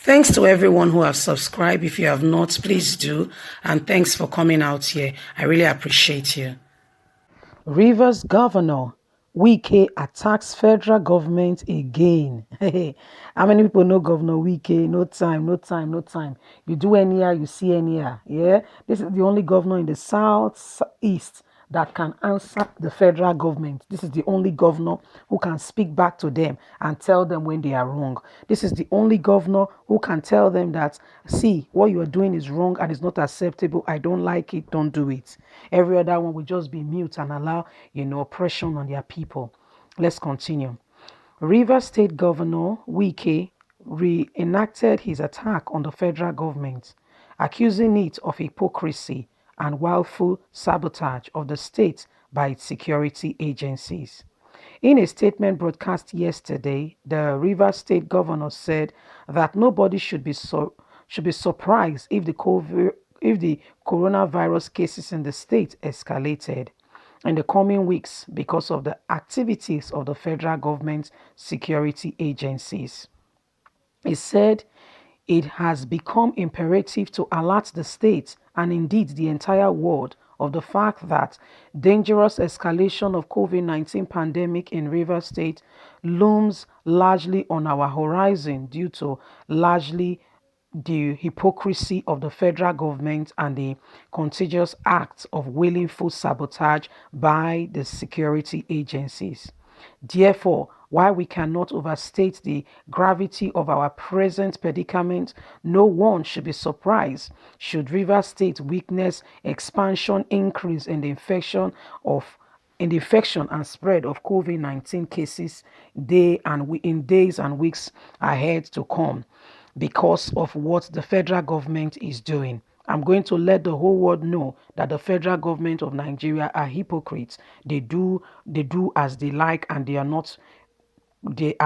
Thanks to everyone who have subscribed. If you have not, please do. And thanks for coming out here. I really appreciate you. Rivers Governor Wike attacks federal government again. How many people know Governor Wike? No time, no time, no time. You do anyhow, you see anyhow. Yeah, this is the only governor in the southeast that can answer the federal government. This is the only governor who can speak back to them and tell them when they are wrong. This is the only governor who can tell them that, see, what you are doing is wrong and it's not acceptable. I don't like it. Don't do it. Every other one will just be mute and allow, oppression on their people. Let's continue. Rivers State Governor Wike reenacted his attack on the federal government, accusing it of hypocrisy and willful sabotage of the state by its security agencies. In a statement broadcast yesterday, the Rivers State Governor said that nobody should be surprised if the coronavirus cases in the state escalated in the coming weeks because of the activities of the federal government security agencies. He said it has become imperative to alert the state and indeed the entire world of the fact that dangerous escalation of COVID-19 pandemic in Rivers State looms largely on our horizon due to largely the hypocrisy of the federal government and the contagious acts of willful sabotage by the security agencies. Therefore, while we cannot overstate the gravity of our present predicament, no one should be surprised should Rivers State witness expansion increase in the infection and spread of COVID-19 cases in days and weeks ahead to come because of what the federal government is doing. I'm going to let the whole world know that the federal government of Nigeria are hypocrites. They do as they like, and they are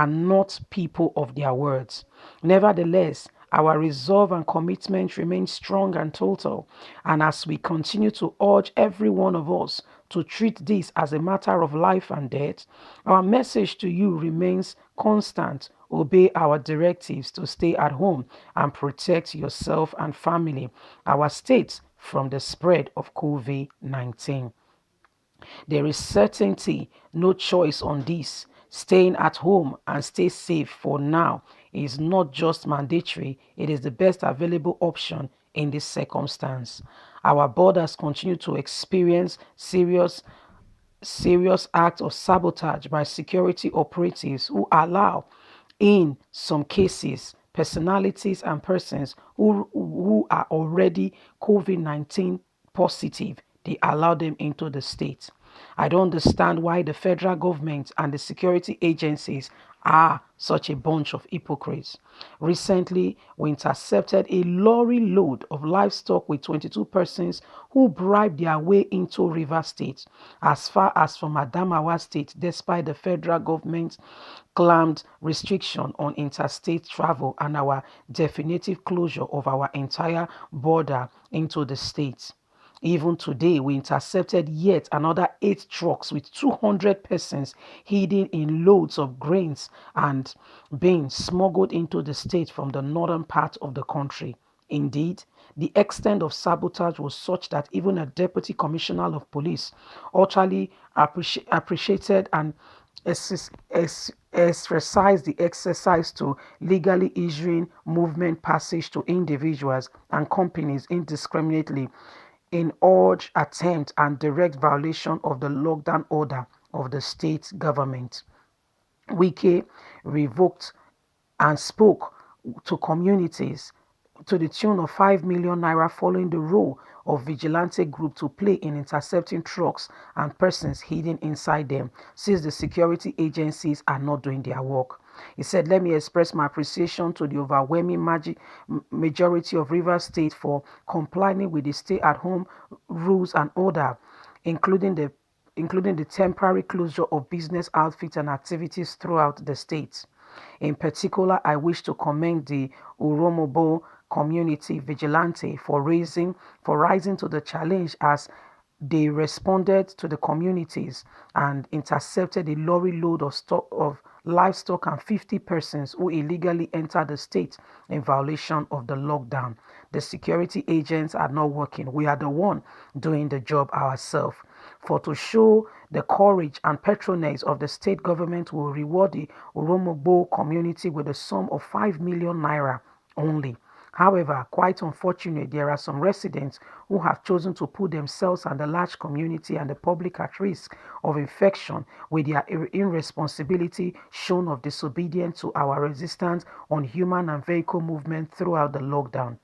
not people of their words. Nevertheless, our resolve and commitment remain strong and total. And as we continue to urge every one of us to treat this as a matter of life and death, our message to you remains constant. Obey our directives to stay at home and protect yourself and family, our state, from the spread of COVID-19. There is certainty, no choice on this. Staying at home and stay safe for now is not just mandatory, it is the best available option in this circumstance. Our borders continue to experience serious acts of sabotage by security operatives who allow, in some cases, personalities and persons who are already COVID-19 positive, they allow them into the state. I don't understand why the federal government and the security agencies are such a bunch of hypocrites. Recently, we intercepted a lorry load of livestock with 22 persons who bribed their way into River State, as far as from Adamawa State, despite the federal government claimed restriction on interstate travel and our definitive closure of our entire border into the state. Even today, we intercepted yet another 8 trucks with 200 persons hidden in loads of grains and beans smuggled into the state from the northern part of the country. Indeed, the extent of sabotage was such that even a deputy commissioner of police utterly appreciated and exercise the exercise to legally issuing movement passage to individuals and companies indiscriminately in urged attempt and direct violation of the lockdown order of the state government. Wike revoked and spoke to communities to the tune of 5 million naira following the role of vigilante group to play in intercepting trucks and persons hidden inside them, since the security agencies are not doing their work. He said, let me express my appreciation to the overwhelming majority of Rivers State for complying with the stay-at-home rules and order, including the temporary closure of business outfits and activities throughout the state. In particular, I wish to commend the Uromobo community vigilante for rising to the challenge as they responded to the communities and intercepted a lorry load of livestock, and 50 persons who illegally entered the state in violation of the lockdown. The security agents are not working. We are the one doing the job ourselves. For to show the courage and patronage of the state government will reward the Uromogbo community with a sum of 5 million naira only. However, quite unfortunate, there are some residents who have chosen to put themselves and the large community and the public at risk of infection with their irresponsibility shown of disobedience to our resistance on human and vehicle movement throughout the lockdown.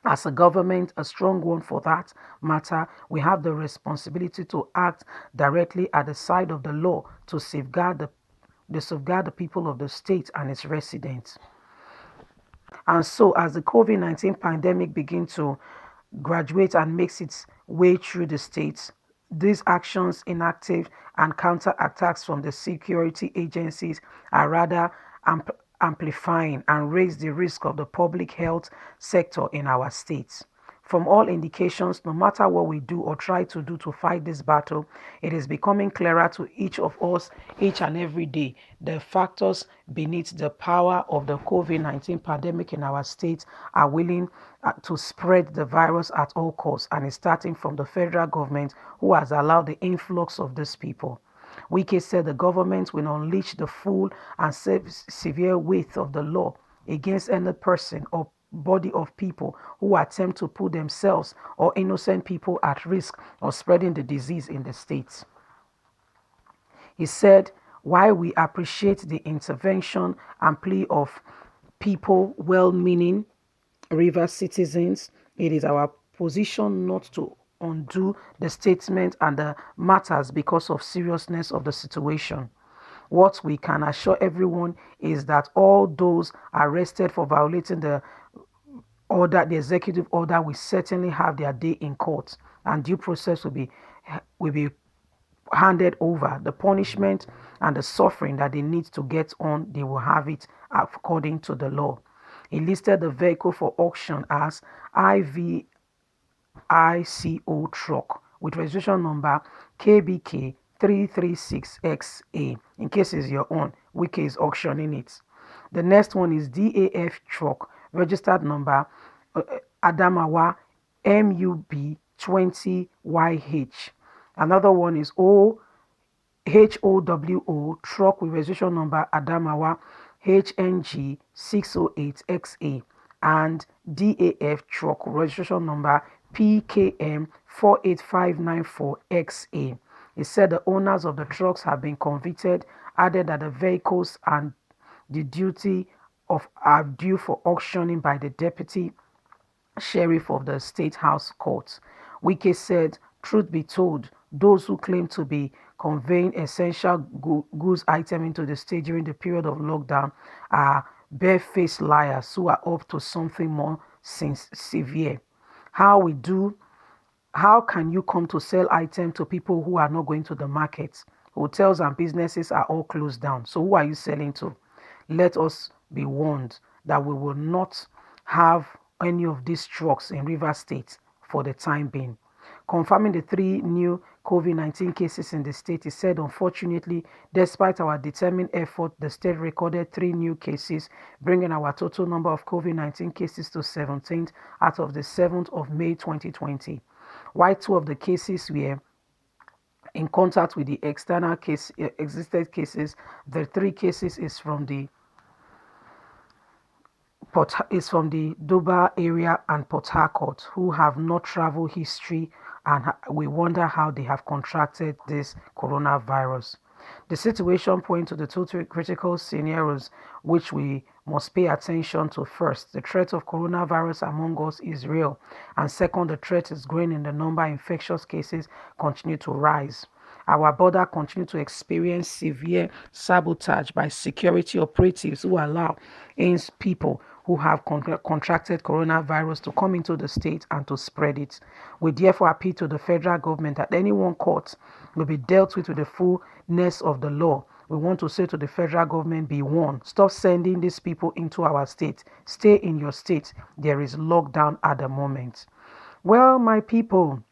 As a government, a strong one for that matter, we have the responsibility to act directly at the side of the law to safeguard the people of the state and its residents. And so, as the COVID-19 pandemic begins to graduate and makes its way through the states, these actions, inactive and counter attacks from the security agencies are rather amplifying and raise the risk of the public health sector in our states. From all indications, no matter what we do or try to do to fight this battle, it is becoming clearer to each of us each and every day the factors beneath the power of the COVID-19 pandemic in our state are willing to spread the virus at all costs, and it's starting from the federal government who has allowed the influx of these people. Wike said the government will unleash the full and severe weight of the law against any person or body of people who attempt to put themselves or innocent people at risk of spreading the disease in the states. He said, while we appreciate the intervention and plea of people, well-meaning River citizens, it is our position not to undo the statement and the matters because of seriousness of the situation. What we can assure everyone is that all those arrested for violating the executive order, will certainly have their day in court, and due process will be handed over. The punishment and the suffering that they need to get on, they will have it according to the law. He listed the vehicle for auction as IVICO truck with registration number KBK 336XA. In case it's your own, Wike is auctioning it. The next one is DAF truck, registered number Adamawa MUB 20YH. Another one is HOWO truck with registration number Adamawa HNG 608XA and DAF truck registration number PKM 48594XA. He said the owners of the trucks have been convicted, added that the vehicles and the duty of are due for auctioning by the deputy sheriff of the State House Court. Wike said, truth be told, those who claim to be conveying essential goods items into the state during the period of lockdown are barefaced liars who are up to something more severe. How can you come to sell items to people who are not going to the market? Hotels and businesses are all closed down. So who are you selling to? Let us be warned that we will not have any of these trucks in Rivers State for the time being. Confirming the 3 new COVID-19 cases in the state, he said, unfortunately, despite our determined effort, the state recorded 3 new cases, bringing our total number of COVID-19 cases to 17 out of the 7th of May 2020. While 2 of the cases were in contact with the existed cases, the 3 cases is from the Dubai area and Port Harcourt, who have no travel history, and we wonder how they have contracted this coronavirus. The situation points to the 2 critical scenarios which we must pay attention to. First, the threat of coronavirus among us is real, and second, the threat is growing in the number of infectious cases continue to rise. Our border continues to experience severe sabotage by security operatives who allow people who have contracted coronavirus to come into the state and to spread it. We therefore appeal to the federal government that anyone caught will be dealt with the fullness of the law. We want to say to the federal government, be warned. Stop sending these people into our state. Stay in your state. There is lockdown at the moment. Well, my people,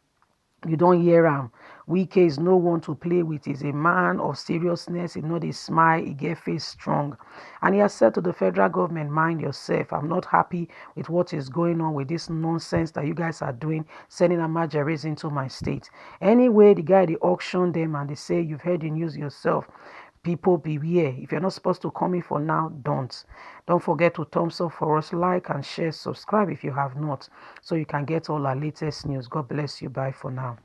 you don't hear them. Wike is no one to play with. He's a man of seriousness. He know dey smile. He get face strong. And he has said to the federal government, mind yourself. I'm not happy with what is going on with this nonsense that you guys are doing, sending Amajeris into my state. Anyway, the guy, they auction them and they say, you've heard the news yourself. People beware. If you're not supposed to come in for now, don't. Don't forget to thumbs up for us, like and share, subscribe if you have not, so you can get all our latest news. God bless you. Bye for now.